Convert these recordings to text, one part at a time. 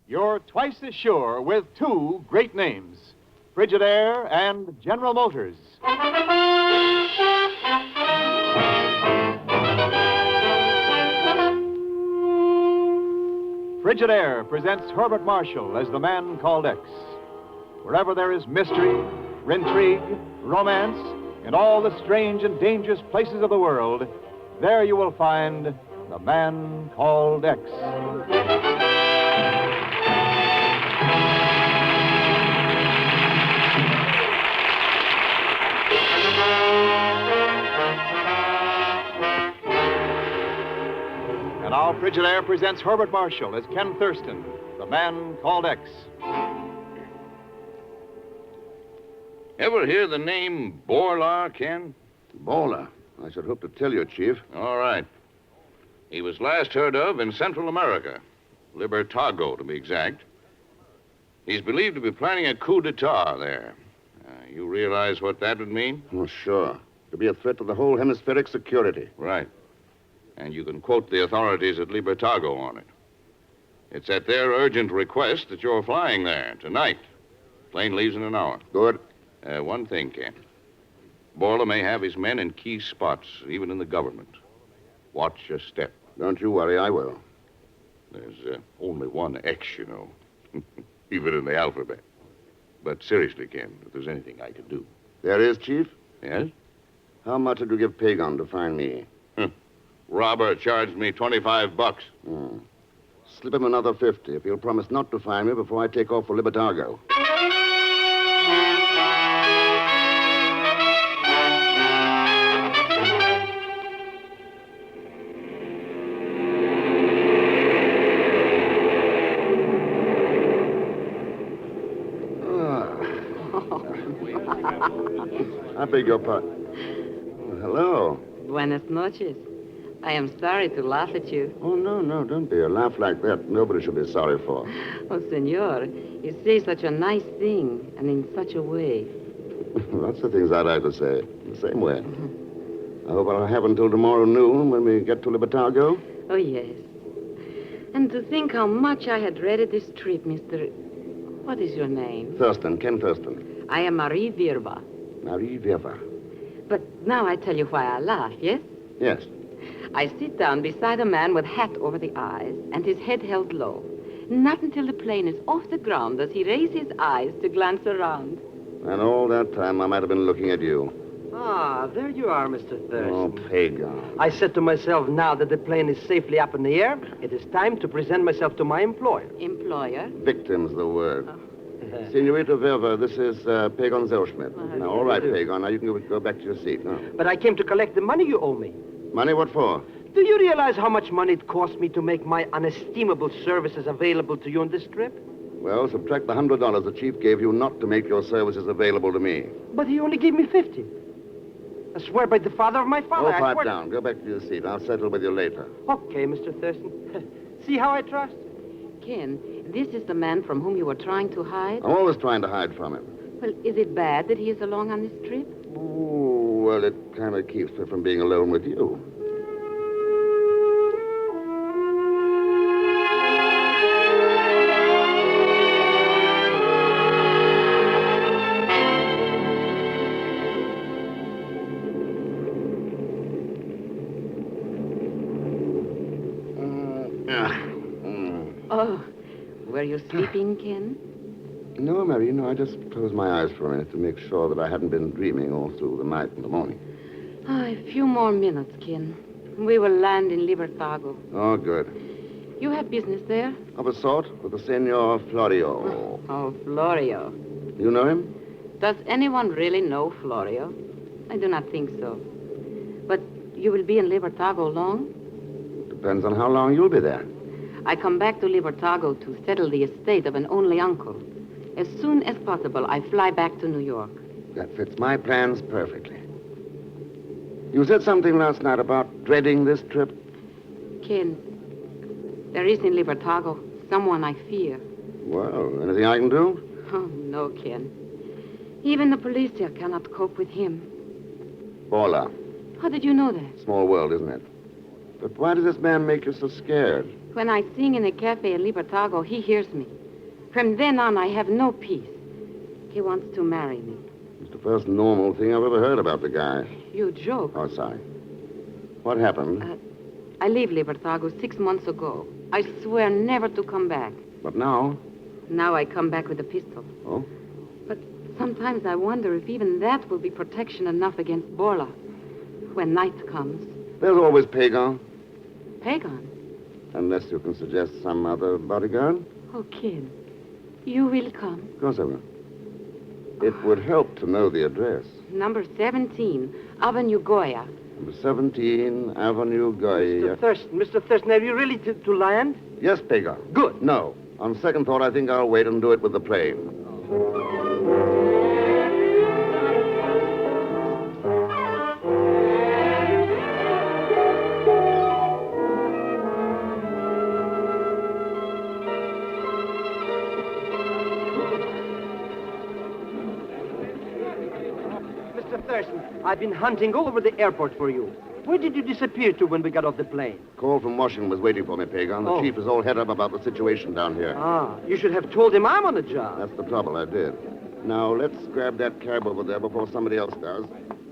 You're twice as sure with two great names, Frigidaire and General Motors. Frigidaire presents Herbert Marshall as the man called X. Wherever there is mystery, intrigue, romance, in all the strange and dangerous places of the world, there you will find the man called X. And now Frigidaire presents Herbert Marshall as Ken Thurston, the man called X. Ever hear the name Borla, Ken? Borla? I should hope to tell you, Chief. All right. He was last heard of in Central America, Libertago, to be exact. He's believed to be planning a coup d'etat there. You realize what that would mean? Oh, sure. To be a threat to the whole hemispheric security. Right. And you can quote the authorities at Libertago on it. It's at their urgent request that you're flying there tonight. Plane leaves in an hour. Good. One thing, Ken. Borla may have his men in key spots, even in the government. Watch your step. Don't you worry, I will. There's only one X, you know, even in the alphabet. But seriously, Ken, if there's anything I can do. There is, Chief? Yes? How much did you give Pagon to find me? Robber charged me $25. Slip him another 50 if he'll promise not to find me before I take off for Libertago. I beg your pardon. Oh, hello. Buenas noches. I am sorry to laugh at you. Oh, no, don't be. A laugh like that, nobody should be sorry for. Oh, senor, you say such a nice thing, and in such a way. Lots of things I'd like to say, the same way. I hope I'll have until tomorrow noon when we get to Libertago. Oh, yes. And to think how much I had dreaded this trip, Mr. What is your name? Thurston, Ken Thurston. I am Marie Virba. Marie Virba. But now I tell you why I laugh, yes? Yes. I sit down beside a man with hat over the eyes and his head held low. Not until the plane is off the ground does he raise his eyes to glance around. And all that time I might have been looking at you. Ah, there you are, Mr. Thurston. Oh, Pagon. I said to myself, now that the plane is safely up in the air, it is time to present myself to my employer. Employer? Victim's the word. Senorita Virba, this is Pagon Zellschmidt. Now, all right, Pagon, now you can go back to your seat. No. But I came to collect the money you owe me. Money, what for? Do you realize how much money it cost me to make my unestimable services available to you on this trip? Well, subtract the $100 the chief gave you not to make your services available to me. But he only gave me 50. I swear by the father of my father. Oh, pipe down. Go back to your seat. I'll settle with you later. Okay, Mr. Thurston. See how I trust? Ken, this is the man from whom you were trying to hide? I'm always trying to hide from him. Well, is it bad that he is along on this trip? Oh, well, it kind of keeps me from being alone with you. Oh, were you sleeping, Ken? No, Mary, no, I just closed my eyes for a minute to make sure that I hadn't been dreaming all through the night and the morning. A few more minutes, Ken. We will land in Libertago. Oh, good. You have business there? Of a sort, with the Senor Florio. Oh, Florio. You know him? Does anyone really know Florio? I do not think so. But you will be in Libertago long? Depends on how long you'll be there. I come back to Libertago to settle the estate of an only uncle. As soon as possible, I fly back to New York. That fits my plans perfectly. You said something last night about dreading this trip. Ken, there is in Libertago someone I fear. Well, anything I can do? Oh, no, Ken. Even the police here cannot cope with him. Paula. How did you know that? Small world, isn't it? But why does this man make you so scared? When I sing in a cafe at Libertago, he hears me. From then on, I have no peace. He wants to marry me. It's the first normal thing I've ever heard about the guy. You joke. Oh, sorry. What happened? I leave Libertago 6 months ago. I swear never to come back. But now? Now I come back with a pistol. Oh? But sometimes I wonder if even that will be protection enough against Borla. When night comes. There's always Pagan. Pagan? Unless you can suggest some other bodyguard. Oh, kid. You will come. Of course I will. It would help to know the address. Number 17, Avenue Goya. Number 17, Avenue Goya. Mr. Thurston, are you ready to land? Yes, Pagan. Good. No. On second thought, I think I'll wait and do it with the plane. Mr. Thurston, I've been hunting all over the airport for you. Where did you disappear to when we got off the plane? Call from Washington was waiting for me, Pagan. The chief is all head up about the situation down here. Ah, you should have told him I'm on the job. That's the trouble, I did. Now, let's grab that cab over there before somebody else does.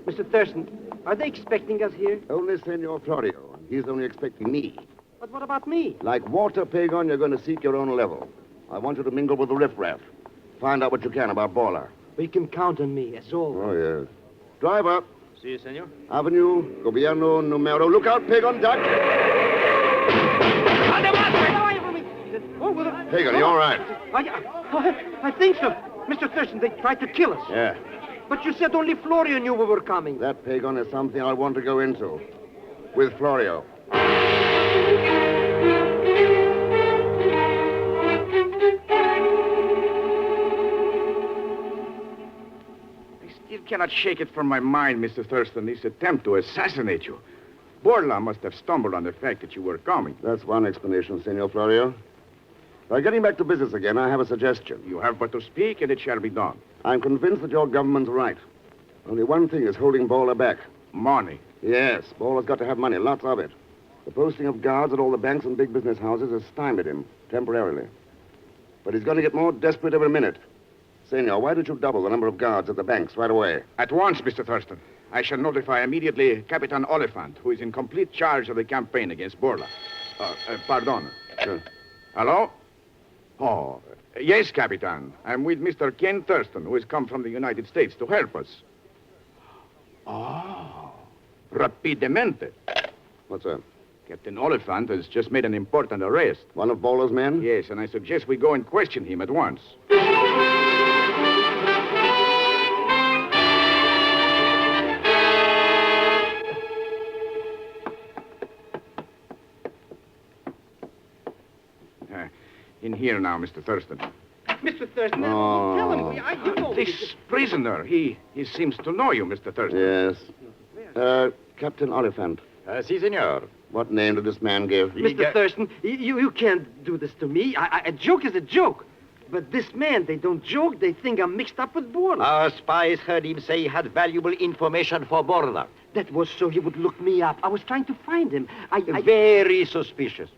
Mr. Thurston, are they expecting us here? Only Senor Florio. He's only expecting me. But what about me? Like water, Pagan, you're going to seek your own level. I want you to mingle with the riffraff. Find out what you can about Borla. We can count on me, as always. Oh, yes. Driver. Si, senor. Avenue, Gobierno, Numero. Look out, Pagan, duck. Pagan, you all right? I think so. Mr. Thurston, they tried to kill us. Yeah. But you said only Florio knew we were coming. That, Pagan, is something I want to go into. With Florio. I still cannot shake it from my mind, Mr. Thurston, this attempt to assassinate you. Borla must have stumbled on the fact that you were coming. That's one explanation, Senor Florio. By getting back to business again, I have a suggestion. You have but to speak, and it shall be done. I'm convinced that your government's right. Only one thing is holding Borla back. Money. Yes, Borla's got to have money, lots of it. The posting of guards at all the banks and big business houses has stymied him, temporarily. But he's going to get more desperate every minute. Senor, why don't you double the number of guards at the banks right away? At once, Mr. Thurston. I shall notify immediately Capitan Oliphant, who is in complete charge of the campaign against Borla. Pardon. Sure. Hello? Oh, yes, Capitan. I'm with Mr. Ken Thurston, who has come from the United States to help us. Oh, rapidamente. What's that? Captain Oliphant has just made an important arrest. One of Borla's men? Yes, and I suggest we go and question him at once. In here now, Mr. Thurston. Mr. Thurston, Oh. tell him. You know This prisoner, he seems to know you, Mr. Thurston. Yes. Captain Oliphant. Si, senor. What name did this man give? Mr. Thurston, you can't do this to me. A joke is a joke. But this man, they don't joke. They think I'm mixed up with Borla. Our spies heard him say he had valuable information for Borla. That was so he would look me up. I was trying to find him. Very suspicious.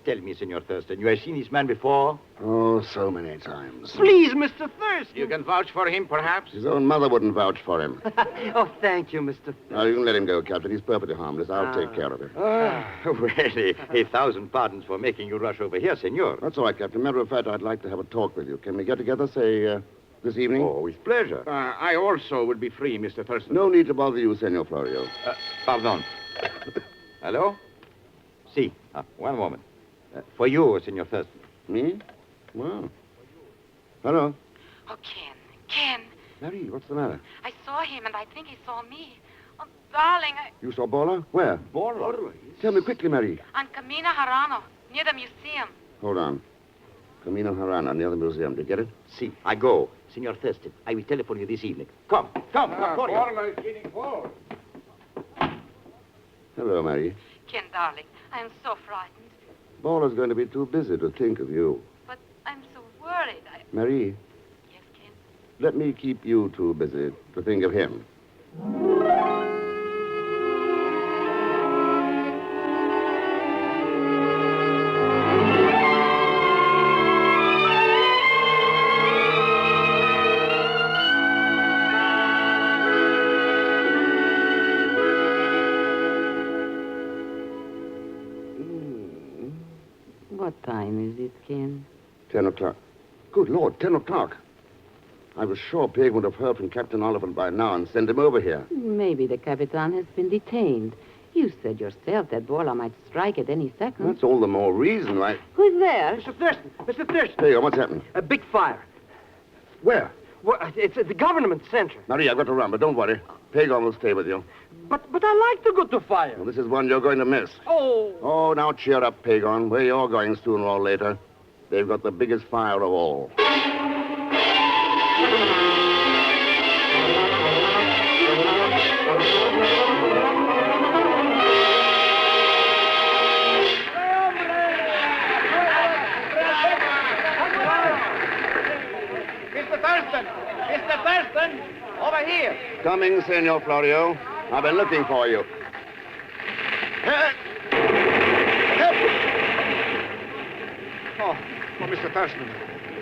Tell me, Senor Thurston, you have seen this man before? Oh, so many times. Please, Mr. Thurston. You can vouch for him, perhaps? His own mother wouldn't vouch for him. Oh, thank you, Mr. Now, you can let him go, Captain. He's perfectly harmless. I'll take care of him. Really, 1,000 pardons for making you rush over here, Senor. That's all right, Captain. Matter of fact, I'd like to have a talk with you. Can we get together, say, this evening? Oh, with pleasure. I also would be free, Mr. Thurston. No need to bother you, Senor Florio. Pardon. Hello? Si. One moment. For you, Senor Thurston. Me? Wow. Hello. Oh, Ken. Mary, what's the matter? I saw him, and I think he saw me. Oh, darling, You saw Borla? Where? Borla? Tell me quickly, Mary. on Camino Harano, near the museum. Hold on. Camino Harana, near the museum. Did you get it? Si. I go. Senor Thurston, I will telephone you this evening. Come. Borla is getting close. Hello, Mary. Ken, darling, I am so frightened. Borla's going to be too busy to think of you. But I'm so worried. Mary, Yes, Ken? let me keep you too busy to think of him. What time is it, Ken? 10 o'clock. Good Lord, 10 o'clock. I was sure Peg would have heard from Captain Oliphant by now and sent him over here. Maybe the Capitan has been detained. You said yourself that Borla might strike at any second. That's all the more reason why... Who's there? Mr. Thurston! Mr. Thurston! Peg, what's happened? A big fire. Where? Well, it's at the government center. Maria, I've got to run, but don't worry. Pagon will stay with you. But I like to go to fire. Well, this is one you're going to miss. Oh. Oh, now cheer up, Pagon. Where you're going sooner or later. They've got the biggest fire of all. Mr. Thurston! Over here! Coming, Senor Florio. I've been looking for you. Oh, Mr. Thurston,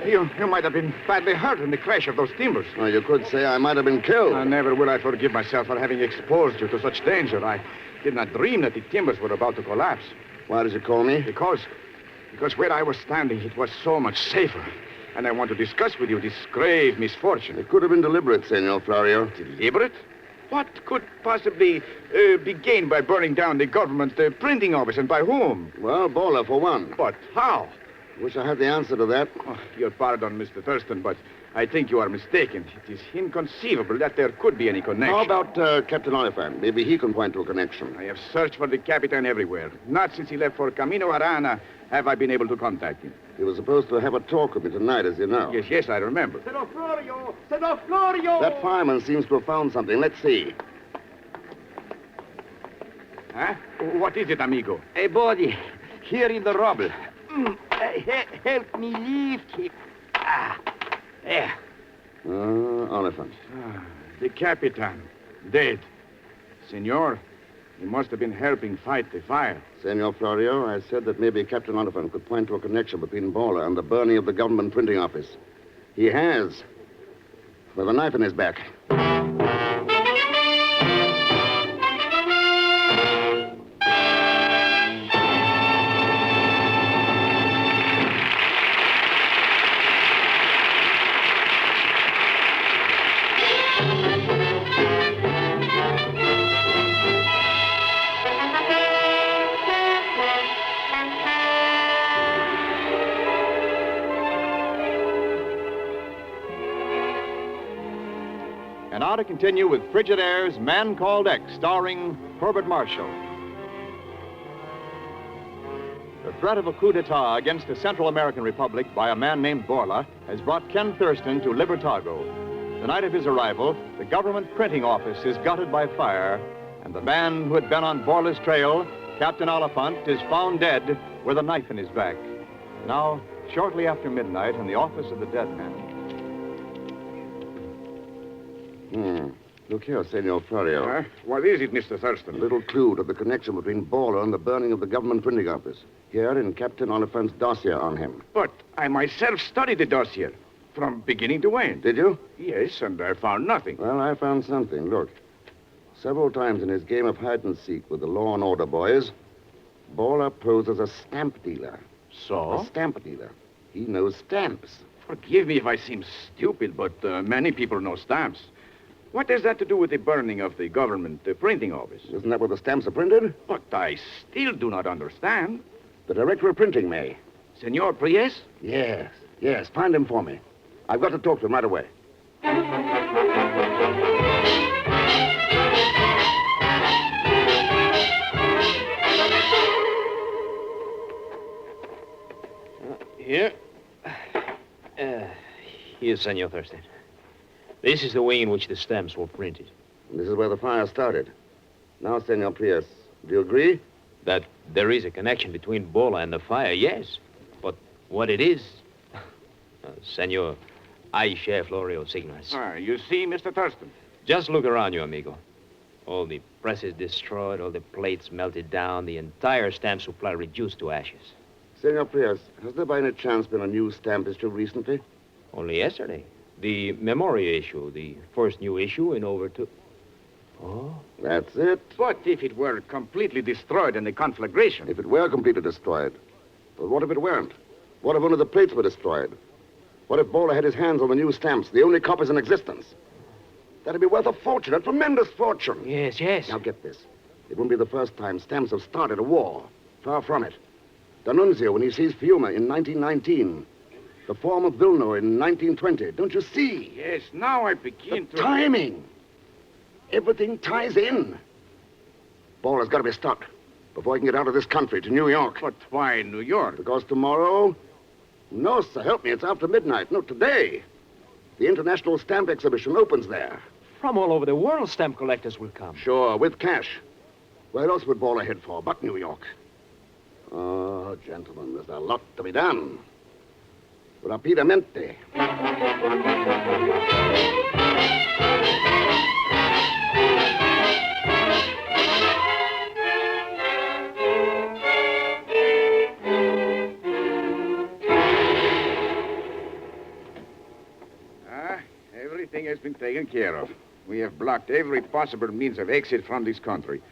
you might have been badly hurt in the crash of those timbers. Well, you could say I might have been killed. Never will I forgive myself for having exposed you to such danger. I did not dream that the timbers were about to collapse. Why did you call me? Because where I was standing, it was so much safer. And I want to discuss with you this grave misfortune. It could have been deliberate, Senor Florio. Deliberate? What could possibly be gained by burning down the government printing office, and by whom? Well, Bola, for one. But how? Wish I had the answer to that. Oh, your pardon, Mr. Thurston, but I think you are mistaken. It is inconceivable that there could be any connection. How about Captain Oliphant? Maybe he can point to a connection. I have searched for the Capitan everywhere. Not since he left for Camino Arana have I been able to contact him. He was supposed to have a talk with me tonight, as you know. Yes, I remember. Senor Florio! Senor Florio! That fireman seems to have found something. Let's see. Huh? What is it, amigo? A body here in the rubble. Help me lift him. There. Oliphant. The Capitan. Dead. Senor, he must have been helping fight the fire. Senor Florio, I said that maybe Captain Oliphant could point to a connection between Bola and the burning of the government printing office. He has. With a knife in his back. And now to continue with Frigid Air's Man Called X, starring Herbert Marshall. The threat of a coup d'etat against the Central American Republic by a man named Borla has brought Ken Thurston to Libertago. The night of his arrival, the government printing office is gutted by fire, and the man who had been on Borla's trail, Captain Oliphant, is found dead with a knife in his back. Now, shortly after midnight, in the office of the dead man. Look here, Senor Florio. What is it, Mr. A Thurston? little clue to the connection between Bola and the burning of the government printing office. Here in Captain Oliphant's dossier on him. But I myself studied the dossier from beginning to end. Did you? Yes, and I found nothing. Well, I found something. Look. Several times in his game of hide and seek with the law and order boys, Bola posed as a stamp dealer. So? A stamp dealer. He knows stamps. Forgive me if I seem stupid, but many people know stamps. What has that to do with the burning of the government printing office? Isn't that where the stamps are printed? But I still do not understand. The director of printing may. Senor Priest? Yes. Find him for me. I've got to talk to him right away. Here. Here's Senor Thurston. This is the way in which the stamps were printed. This is where the fire started. Now, Senor Priest, do you agree? That there is a connection between Bola and the fire, yes. But what it is... Senor, I share Florio's ignorance. You see, Mr. Thurston. Just look around you, amigo. All the presses destroyed, all the plates melted down, the entire stamp supply reduced to ashes. Senor Priest, has there by any chance been a new stamp issue recently? Only yesterday. The Memoria issue, the first new issue in over two... Oh? That's it. But if it were completely destroyed in the conflagration... If it were completely destroyed, But what if it weren't? What if only the plates were destroyed? What if Bowler had his hands on the new stamps, the only copies in existence? That'd be worth a fortune, a tremendous fortune. Yes, yes. Now get this. It won't be the first time stamps have started a war. Far from it. D'Annunzio, when he seized Fiume in 1919. The form of Vilno in 1920. Don't you see? Yes, now I begin to... Timing. Everything ties in. Bowler's got to be stopped before he can get out of this country to New York. But why New York? Because tomorrow... No, sir, help me. It's after midnight. No, today. The International Stamp Exhibition opens there. From all over the world, stamp collectors will come. Sure, with cash. Where else would Bowler head for but New York? Oh, gentlemen, there's a lot to be done. Rapidamente. Everything has been taken care of. We have blocked every possible means of exit from this country.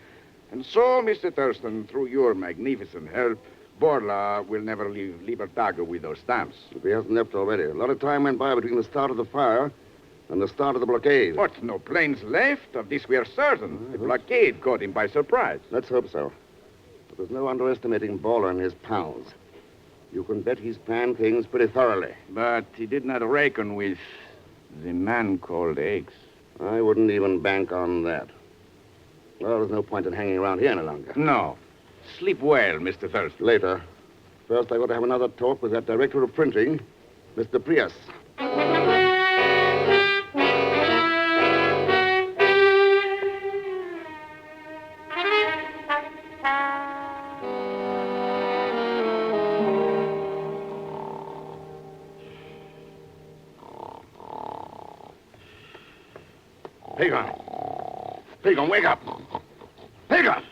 And so, Mr. Thurston, through your magnificent help, Borla will never leave Libertago with those stamps. If he hasn't left already. A lot of time went by between the start of the fire and the start of the blockade. What? No planes left? Of this we are certain. The blockade caught him by surprise. Let's hope so. But there's no underestimating Bowler and his pals. You can bet he's planned things pretty thoroughly. But he did not reckon with the man called X. I wouldn't even bank on that. Well, there's no point in hanging around here any longer. No. Sleep well, Mr. Thurston. Later. First, I got to have another talk with that director of printing, Mr. Prius. Pagon! Pagon, wake up! Pagon!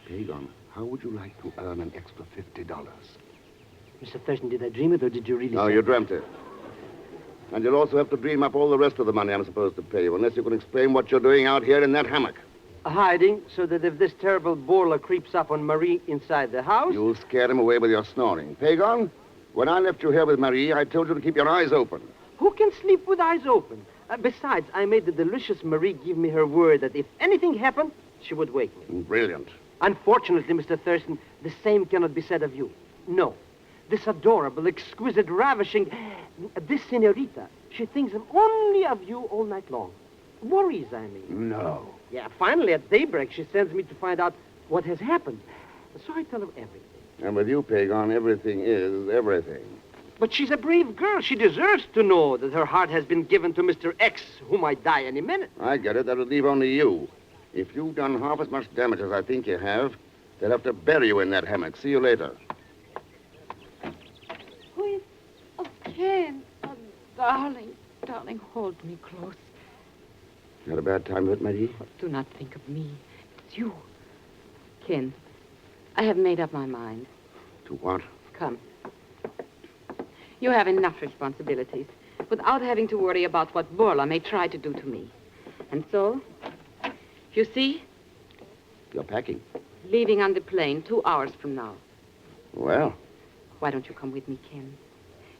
Pagon, how would you like to earn an extra $50? Mr. Thurston, did I dream it or did you really No, say you dreamt it. And you'll also have to dream up all the rest of the money I'm supposed to pay you, unless you can explain what you're doing out here in that hammock. Hiding, so that if this terrible Borla creeps up on Marie inside the house... You'll scare him away with your snoring. Pagon, when I left you here with Marie, I told you to keep your eyes open. Who can sleep with eyes open? Besides, I made the delicious Marie give me her word that if anything happened, she would wake me. Brilliant. Unfortunately, Mr. Thurston, the same cannot be said of you. No. This adorable, exquisite, ravishing... This senorita, she thinks only of you all night long. Worries, I mean. No. Yeah, finally, at daybreak, she sends me to find out what has happened. So I tell her everything. And with you, Pagon, everything is everything. But she's a brave girl. She deserves to know that her heart has been given to Mr. X, who might die any minute. I get it. That would leave only you. If you've done half as much damage as I think you have, they'll have to bury you in that hammock. See you later. Who is... Oh, Ken. Oh, darling, darling, hold me close. You had a bad time of it, Marie? Oh, do not think of me. It's you. Ken, I have made up my mind. To what? Come. You have enough responsibilities without having to worry about what Borla may try to do to me. And so, you see, You're packing. leaving on the plane 2 hours from now. Well, Why don't you come with me, Ken?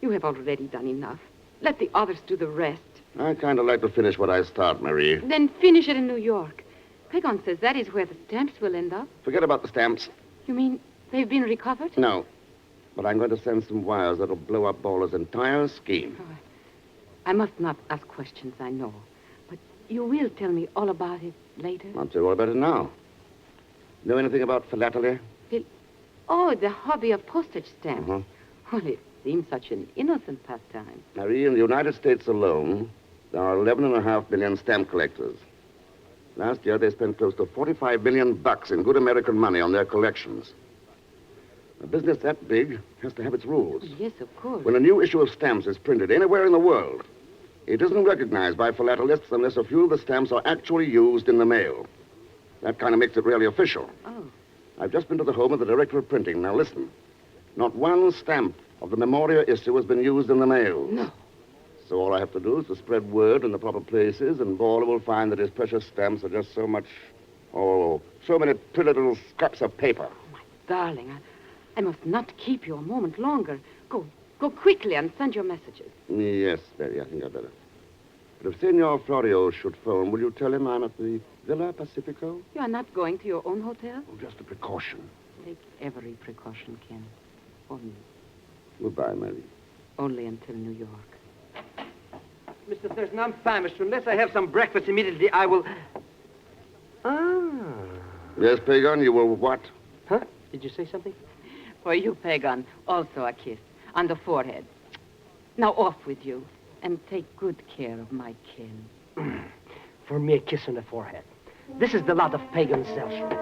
You have already done enough. Let the others do the rest. I kind of like to finish what I start, Marie. Then finish it in New York. Pagon says that is where the stamps will end up. Forget about the stamps. You mean they've been recovered? No. But I'm going to send some wires that'll blow up Bowler's entire scheme. Oh, I must not ask questions, I know. But you will tell me all about it later? I'll tell you all about it now. Know anything about philately? Oh, the hobby of postage stamps. Uh-huh. Well, it seems such an innocent pastime. Marie, in the United States alone, there are 11.5 million stamp collectors. Last year, they spent close to $45 billion in good American money on their collections. A business that big has to have its rules. Yes, of course. When a new issue of stamps is printed anywhere in the world, it isn't recognized by philatelists unless a few of the stamps are actually used in the mail. That kind of makes it really official. Oh. I've just been to the home of the director of printing. Now, listen. Not one stamp of the Memoria issue has been used in the mail. No. So all I have to do is to spread word in the proper places, and Bowler will find that his precious stamps are just so many pretty little scraps of paper. darling, I must not keep you a moment longer. Go quickly and send your messages. Yes, Betty, I think I'd better. But if Senor Florio should phone, will you tell him I'm at the Villa Pacifico? You are not going to your own hotel? Oh, just a precaution. Take every precaution, Ken. Only. Goodbye, Mary. Only until New York. Mr. Thurston, I'm famished. Unless I have some breakfast immediately, I will... Ah. Yes, Pagan, you will what? Huh? Did you say something? For you, Pagan, also a kiss on the forehead. Now off with you, and take good care of my Ken. For me, a kiss on the forehead. This is the lot of pagan Zellschmidt.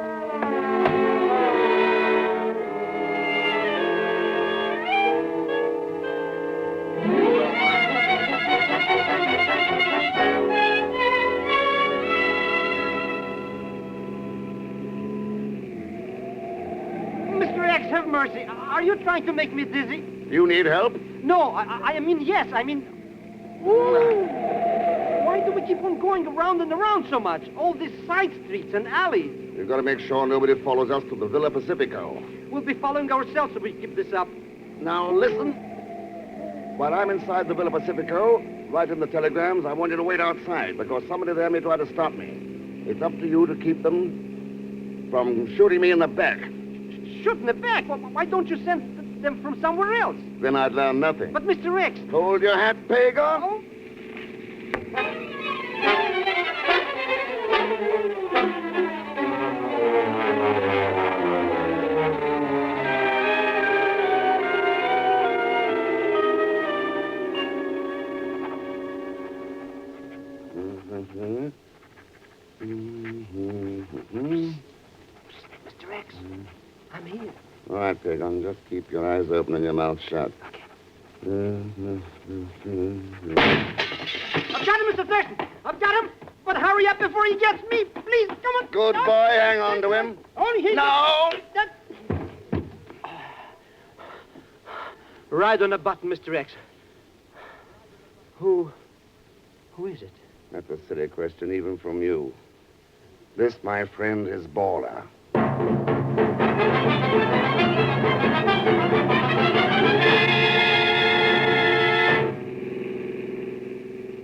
Mr. X, have mercy. Are you trying to make me dizzy? You need help? No, I mean, yes. I mean... Ooh. Why do we keep on going around and around so much? All these side streets and alleys. We've got to make sure nobody follows us to the Villa Pacifico. We'll be following ourselves if we keep this up. Now, listen. While I'm inside the Villa Pacifico, writing the telegrams, I want you to wait outside, because somebody there may try to stop me. It's up to you to keep them from shooting me in the back. Shoot in the back? Why don't you send them from somewhere else? Then I'd learn nothing. But, Mr. X... Hold your hat, Pagan. Oh? Mr. X, I'm here. All right, Pagan, just keep your eyes open and your mouth shut. Okay. I've got him, Mr. Thurston. I've got him. But hurry up before he gets me. Please, come on. Good boy, hang on to him. Only he... No! Right on the button, Mr. X. Who is it? That's a silly question, even from you. This, my friend, is Baller.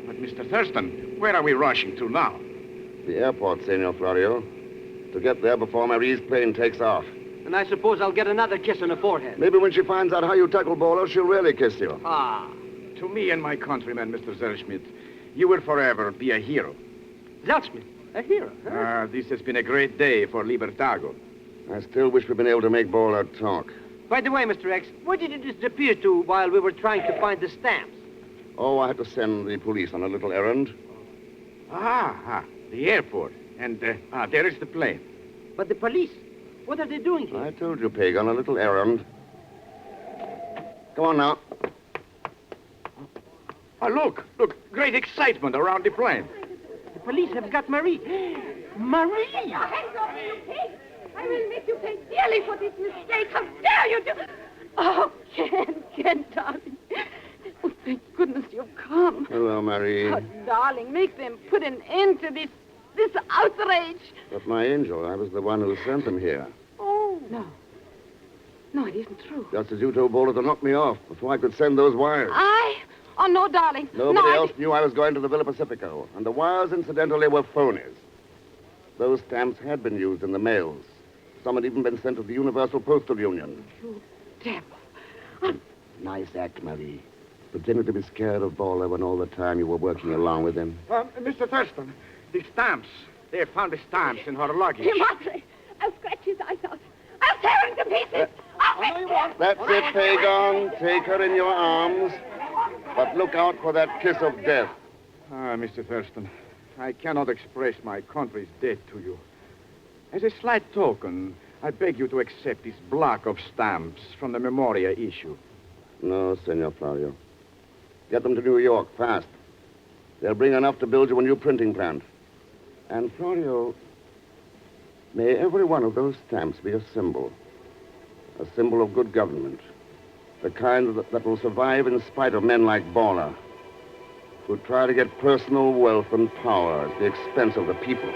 But, Mr. Thurston, where are we rushing to now? The airport, Senor Florio. To get there before Marie's plane takes off. And I suppose I'll get another kiss on the forehead. Maybe when she finds out how you tackle Baller, she'll really kiss you. Ah. To me and my countrymen, Mr. Zellschmidt, you will forever be a hero. Zellschmidt, a hero, huh? This has been a great day for Libertago. I still wish we'd been able to make Baller talk. By the way, Mr. X, where did you disappear to while we were trying to find the stamps? Oh, I had to send the police on a little errand. The airport. And there is the plane. But the police, what are they doing here? I told you, Pagan, a little errand. Come on now. Oh, look, great excitement around the plane. The police have got Marie. Marie! Your hands off me, you pig! I will make you pay dearly for this mistake. How dare you do... Oh, Ken, darling. Oh, thank goodness you've come. Hello, Marie. Oh, darling, make them put an end to this outrage. But, my angel, I was the one who sent them here. Oh. No, it isn't true. Just as you told Baller to knock me off before I could send those wires. Oh, no, darling. Nobody else knew I was going to the Villa Pacifico, and the wires, incidentally, were phonies. Those stamps had been used in the mails. Some had even been sent to the Universal Postal Union. You devil. Nice act, Marie. Pretending to be scared of Baller when all the time you were working along with him. Mr. Thurston, the stamps. They found the stamps in her luggage. Madre, I'll scratch his eyes out. I'll tear him to pieces. That's it, Pagan. Take her in your arms. But look out for that kiss of death. Mr. Thurston, I cannot express my country's debt to you. As a slight token, I beg you to accept this block of stamps from the Memoria issue. No, Senor Florio. Get them to New York, fast. They'll bring enough to build you a new printing plant. And, Florio, may every one of those stamps be a symbol of good government. The kind that will survive in spite of men like Baller, who try to get personal wealth and power at the expense of the people.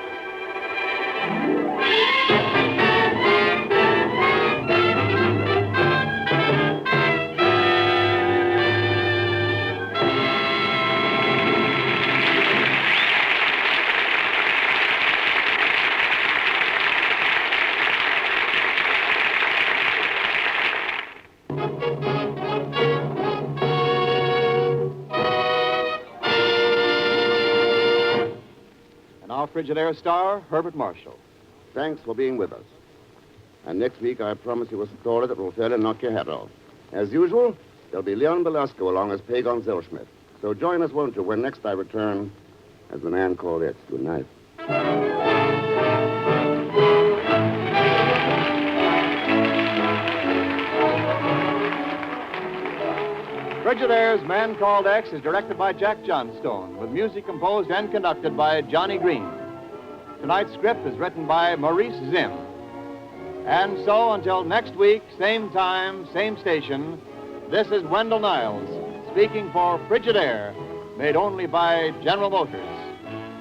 Frigidaire star, Herbert Marshall. Thanks for being with us. And next week, I promise you a story that will fairly knock your head off. As usual, there'll be Leon Belasco along as Pagon Zellschmidt. So join us, won't you, when next I return as the man called X. Good night. Frigidaire's Man Called X is directed by Jack Johnstone, with music composed and conducted by Johnny Green. Tonight's script is written by Maurice Zim. And so, until next week, same time, same station, this is Wendell Niles, speaking for Frigidaire, made only by General Motors.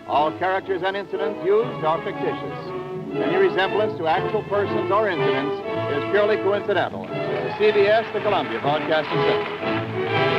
All characters and incidents used are fictitious. Any resemblance to actual persons or incidents is purely coincidental. This is CBS, the Columbia Broadcasting System.